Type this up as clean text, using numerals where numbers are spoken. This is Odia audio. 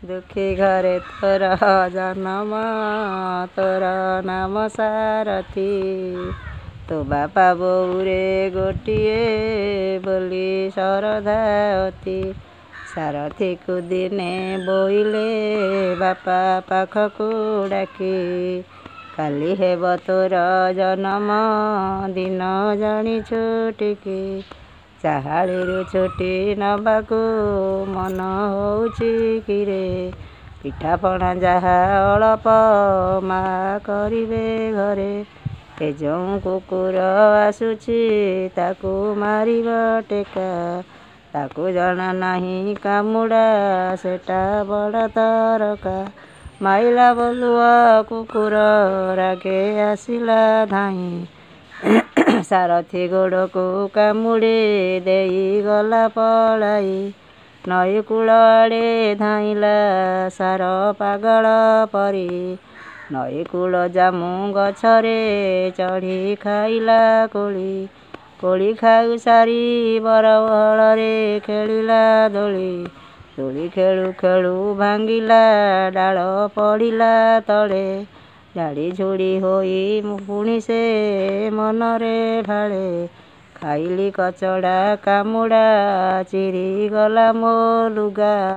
ଦୁଃଖୀ ଘରେ ତୋର ଜନମ, ତୋର ନାମ ସାରଥୀ। ତୋ ବାପା ବୋଉରେ ଗୋଟିଏ ବୋଲି ଶରଧା ଅତି। ସାରଥୀକୁ ଦିନେ ବୋଇଲେ ବାପା ପାଖକୁ ଡାକି। କାଲି ହେବ ତୋର ଜନମ ଦିନ ଜାଣିଛୁ ଟିକି। ଚାହାଳିରୁ ଛୁଟି ନବାକୁ ମନ ହଉଛି କିରେ। ପିଠାପଣା ଯାହା ଅଳପ ମା କରିବେ ଘରେ। ଏ ଯେଉଁ କୁକୁର ଆସୁଛି ତାକୁ ମାରିବ ଟେକା। ତାକୁ ଜଣା ନାହିଁ କାମୁଡ଼ା ସେଟା ବଡ଼ ତରକା। ମାଇଲା ବଲୁଆ କୁକୁର ରାଗେ ଆସିଲା ଧାଇଁ। ସାରଥୀ ଗୋଡ଼କୁ କାମୁଡ଼ି ଦେଇ ଗଲା ପଳାଇ। ନଈକୂଳ ଆଡ଼େ ଧାଇଁଲା ସାର ପାଗଳ ପରି। ନଈକୂଳ ଜାମୁ ଗଛରେ ଚଢ଼ି ଖାଇଲା କୋଳି। କୋଳି ଖାଇ ସାରି ବରବହଳରେ ଖେଳିଲା ଦୋଳି। ଦୋଳି ଖେଳୁ ଖେଳୁ ଭାଙ୍ଗିଲା ଡାଳ ପଡ଼ିଲା ତଳେ। ଝାଡ଼ିଝୁଡ଼ି ହୋଇ ପୁଣି ସେ ମନରେ ଢାଳେ। ଖାଇଲି କଚଡ଼ା କାମୁଡ଼ା ଚିରିଗଲା ମୋ ଲୁଗା।